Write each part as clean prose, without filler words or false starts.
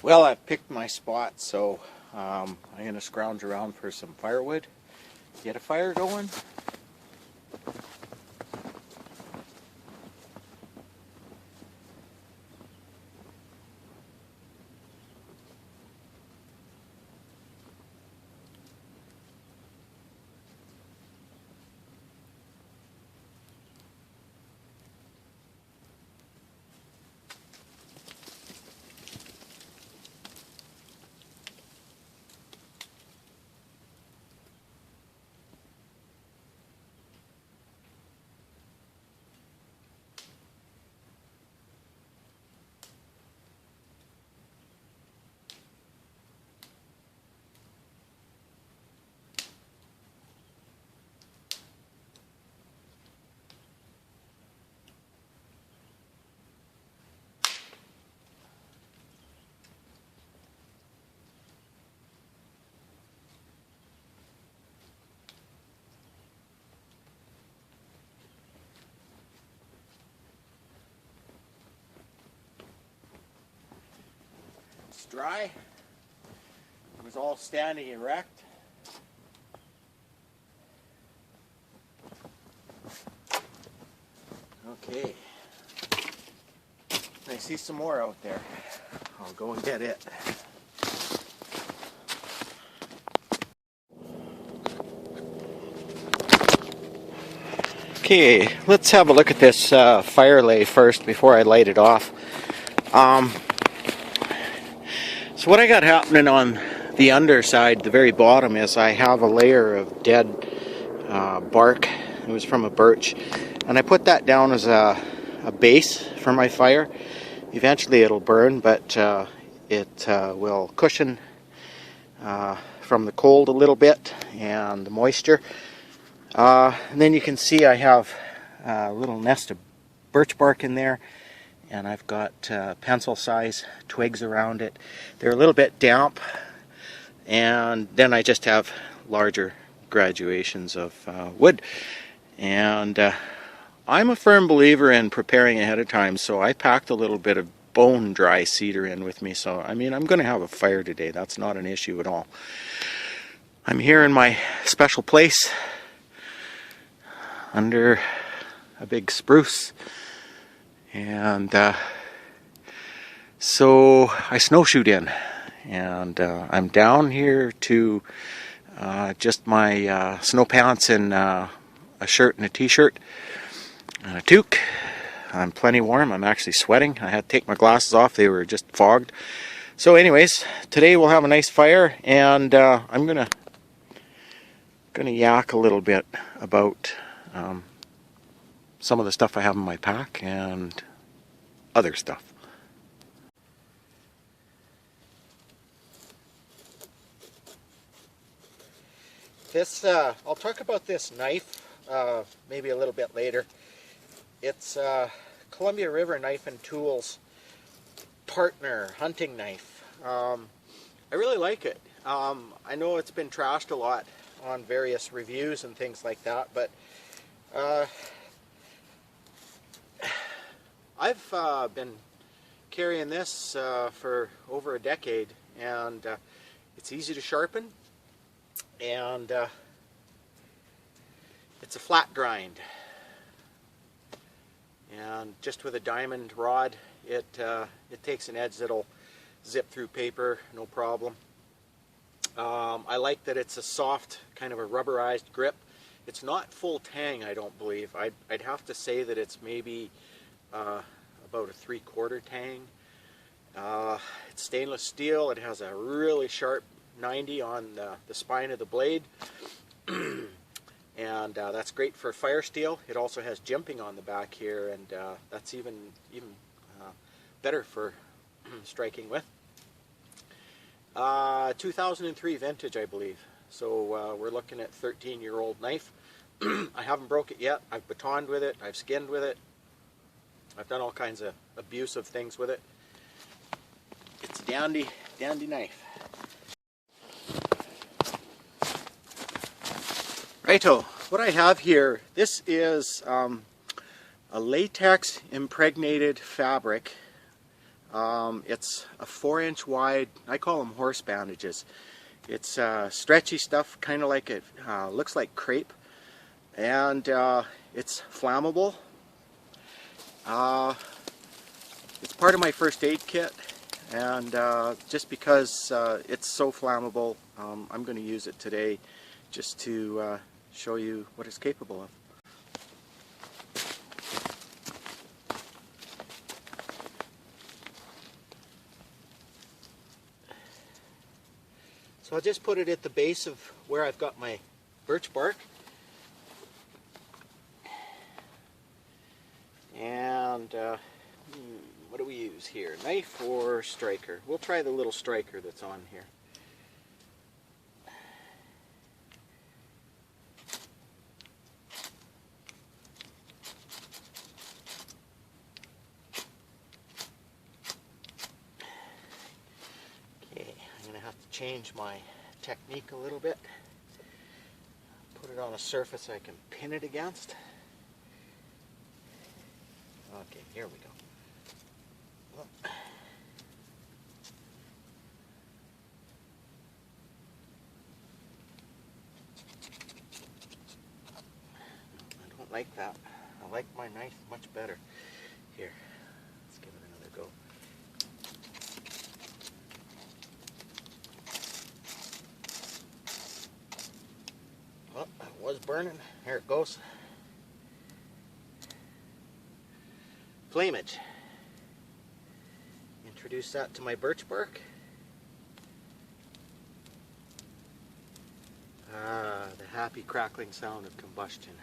Well, I've picked my spot, so I'm going to scrounge around for some firewood, get a fire going. It's dry. It was all standing erect. Okay. I see some more out there. I'll go and get it. Okay, let's have a look at this fire lay first before I light it off. So what I got happening on the underside, the very bottom, is I have a layer of dead bark. It was from a birch, and I put that down as a base for my fire. Eventually it'll burn, but it will cushion from the cold a little bit and the moisture. And then you can see I have a little nest of birch bark in there, and I've got pencil size twigs around it. They're a little bit damp, and then I just have larger graduations of wood. And I'm a firm believer in preparing ahead of time, so I packed a little bit of bone dry cedar in with me. So I mean, I'm going to have a fire today. That's not an issue at all. I'm here in my special place under a big spruce, and so I snowshoed in, and I'm down here to just my snow pants and a shirt and a t-shirt and a toque. I'm plenty warm. I'm actually sweating. I had to take my glasses off. They were just fogged. So anyways, today we'll have a nice fire, and I'm gonna yak a little bit about some of the stuff I have in my pack and other stuff. This I'll talk about this knife maybe a little bit later. It's Columbia River Knife and Tools Partner hunting knife. I really like it. I know it's been trashed a lot on various reviews and things like that, but I've been carrying this for over a decade, and it's easy to sharpen, and it's a flat grind, and just with a diamond rod it takes an edge that'll zip through paper no problem. I like that it's a soft, kind of a rubberized grip. It's not full tang, I don't believe. I'd have to say that it's maybe about a 3/4 tang. It's stainless steel. It has a really sharp 90 on the spine of the blade, and that's great for fire steel. It also has jimping on the back here, and that's even better for striking with. 2003 vintage, I believe. So we're looking at 13-year-old knife. I haven't broke it yet. I've batoned with it. I've skinned with it. I've done all kinds of abusive things with it. It's a dandy, dandy knife. Righto, what I have here, this is a latex impregnated fabric It's a 4-inch wide, I call them horse bandages. It's stretchy stuff, kind of like it looks like crepe, and it's flammable. It's part of my first aid kit, and just because it's so flammable, I'm going to use it today just to show you what it's capable of. So I'll just put it at the base of where I've got my birch bark. And what do we use here? Knife or striker? We'll try the little striker that's on here. Okay, I'm going to have to change my technique a little bit. Put it on a surface I can pin it against. Okay, here we go. I don't like that. I like my knife much better. Here, let's give it another go. Well, it was burning. Here it goes. Flameage. Introduce that to my birch bark. Ah, the happy crackling sound of combustion.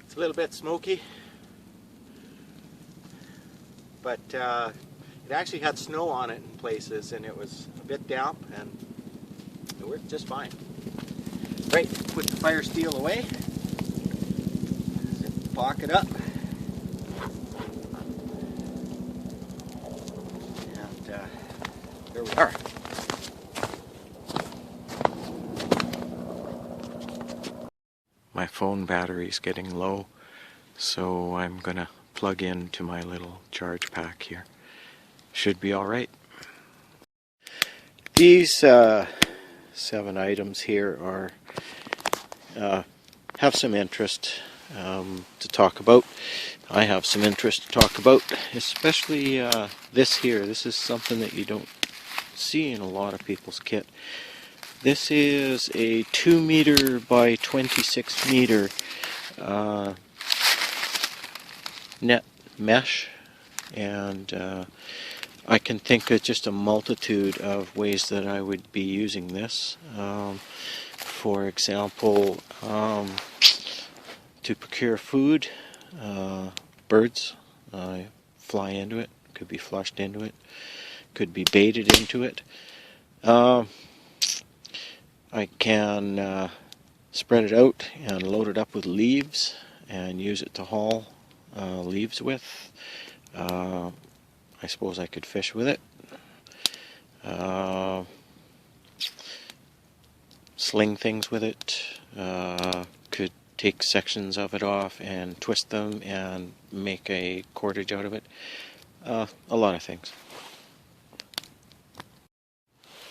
It's a little bit smoky, but it actually had snow on it in places, and it was a bit damp, and it worked just fine. Right, put the fire steel away, zip the pocket up, and there we are. My phone battery's getting low, so I'm gonna plug into my little charge pack here. Should be alright. These 7 items here are have some interest to talk about. I have some interest to talk about, especially this here. This is something that you don't see in a lot of people's kit. This is a 2 meter by 26 meter net mesh, and I can think of just a multitude of ways that I would be using this. For example, to procure food, birds fly into it, could be flushed into it, could be baited into it. I can spread it out and load it up with leaves and use it to haul leaves with. I suppose I could fish with it. Sling things with it. Could take sections of it off and twist them and make a cordage out of it. A lot of things.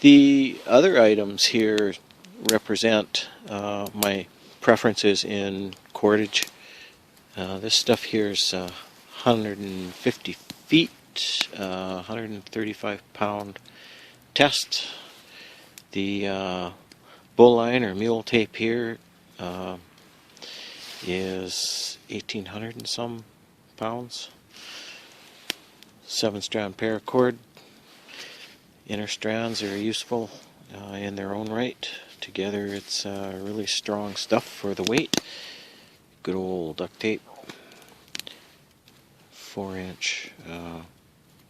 The other items here represent my preferences in cordage. This stuff here is 150 feet, 135 pound test. The bowline or mule tape here is 1800 and some pounds. 7-strand paracord. Inner strands are useful in their own right. Together it's really strong stuff for the weight. Good old duct tape. 4-inch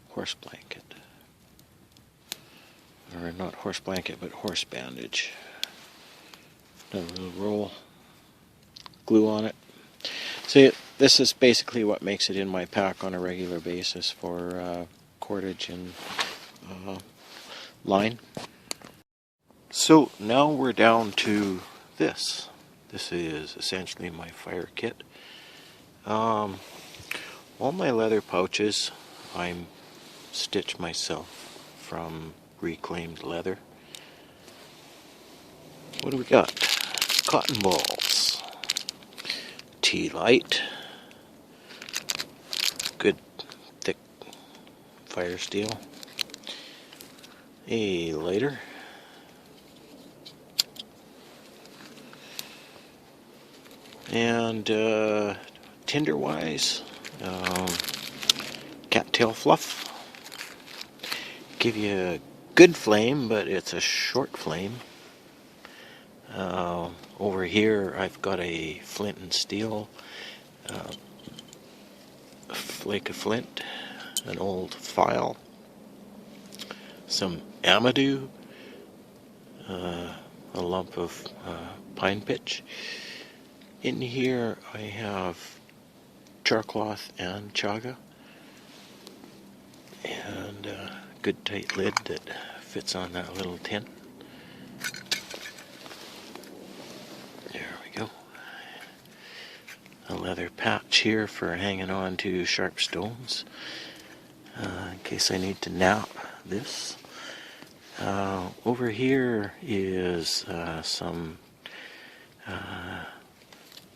horse blanket. Or not horse blanket, but horse bandage. Another little roll. Glue on it. See, this is basically what makes it in my pack on a regular basis for cordage and line. So now we're down to this. This is essentially my fire kit. All my leather pouches I'm stitched myself from reclaimed leather. What do we got? Cotton balls, tea light, good thick fire steel, a lighter, and tinder wise, cattail fluff. Give you a good flame, but it's a short flame. Over here I've got a flint and steel, a flake of flint, an old file, some amadou, a lump of pine pitch. In here I have charcloth and chaga, and a good tight lid that fits on that little tin. There we go. A leather patch here for hanging on to sharp stones, in case I need to nap this. Over here is some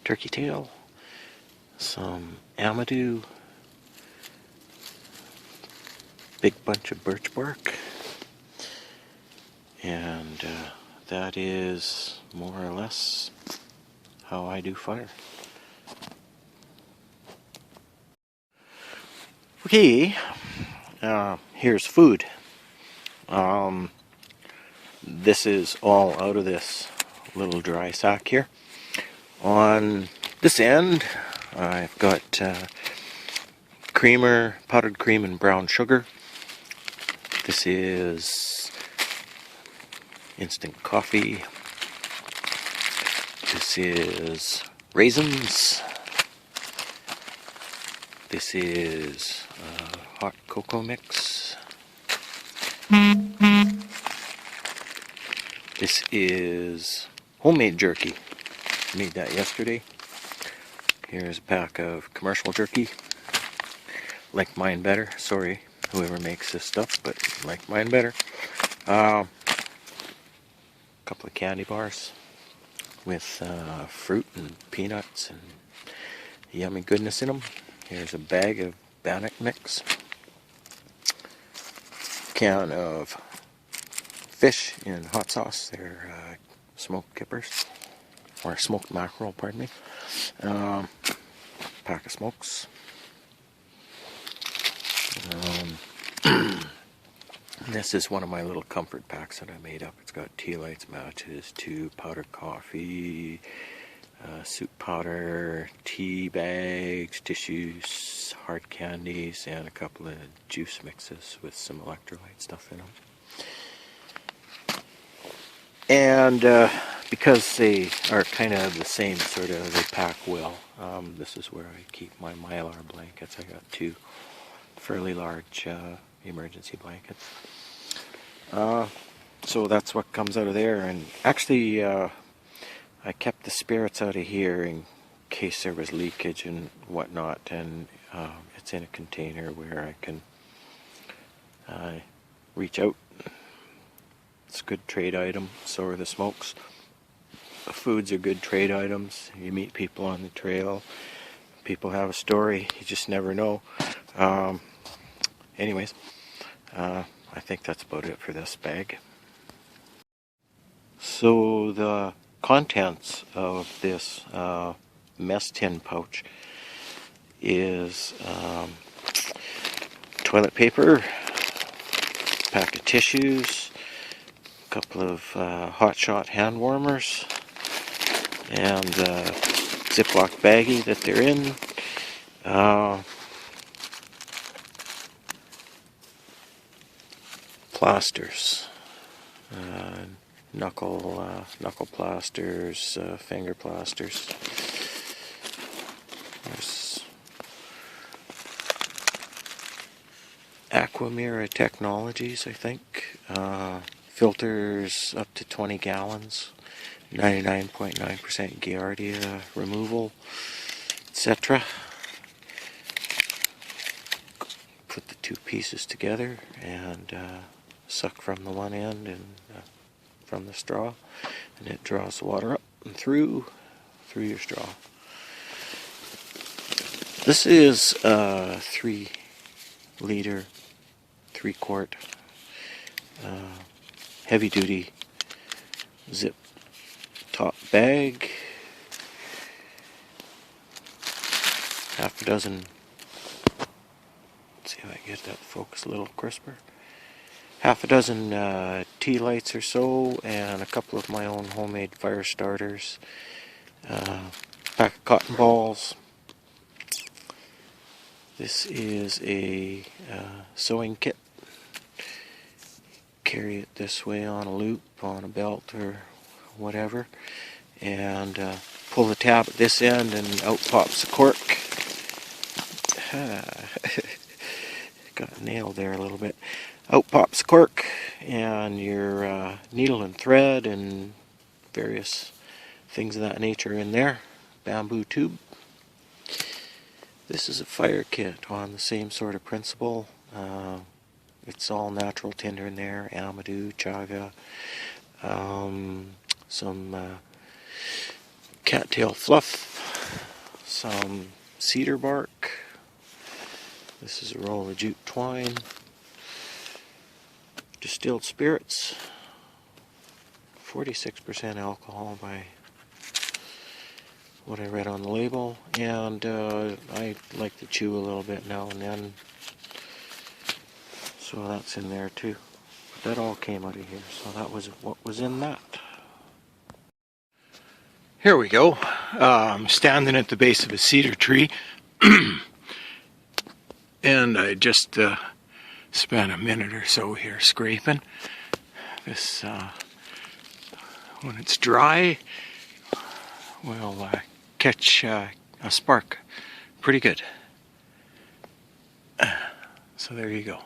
turkey tail, some amadou, big bunch of birch bark, and that is more or less how I do fire. Okay, here's food. This is all out of this little dry sack here. On this end, I've got creamer, powdered cream and brown sugar. This is instant coffee. This is raisins. This is hot cocoa mix. This is homemade jerky. Made that yesterday. Here's a pack of commercial jerky. Like mine better. Sorry, whoever makes this stuff, but like mine better. A couple of candy bars with fruit and peanuts and yummy goodness in them. Here's a bag of bannock mix. Can of fish in hot sauce. They're smoked kippers. Or smoked mackerel, pardon me. Pack of smokes. This is one of my little comfort packs that I made up. It's got tea lights, matches, 2 powdered coffee, soup powder, tea bags, tissues, hard candies, and a couple of juice mixes with some electrolyte stuff in them. And because they are kind of the same sort of, they pack well, this is where I keep my Mylar blankets. I got 2 fairly large emergency blankets. So that's what comes out of there. And actually, I kept the spirits out of here in case there was leakage and whatnot. And it's in a container where I can reach out. It's a good trade item. So are the smokes. The foods are good trade items. You meet people on the trail. People have a story. You just never know. Anyways, I think that's about it for this bag. So the contents of this mess tin pouch is toilet paper, pack of tissues, a couple of Hot Shot hand warmers, and Ziploc baggie that they're in. Plasters, knuckle plasters, finger plasters. There's Aquamira Technologies, I think. Filters up to 20 gallons, 99.9% Giardia removal, etc. two pieces together and suck from the one end and from the straw, and it draws the water up and through your straw. This is a 3-liter, 3-quart heavy duty zip top bag. Half a dozen, let's see if I can get that to focus a little crisper. Half a dozen tea lights or so, and a couple of my own homemade fire starters. Pack of cotton balls. This is a sewing kit. Carry it this way on a loop, on a belt or whatever, and pull the tab at this end and out pops the cork. Got nailed there a little bit. Out pops the cork and your needle and thread and various things of that nature in there. Bamboo tube. This is a fire kit on the same sort of principle. It's all natural tinder in there, amadou, chaga, some cattail fluff, some cedar bark. This is a roll of jute twine, distilled spirits, 46% alcohol by what I read on the label, and I like to chew a little bit now and then, so that's in there too. But that all came out of here, so that was what was in that. Here we go. I'm standing at the base of a cedar tree, and I just spent a minute or so here scraping. This, when it's dry, will catch a spark pretty good. So there you go.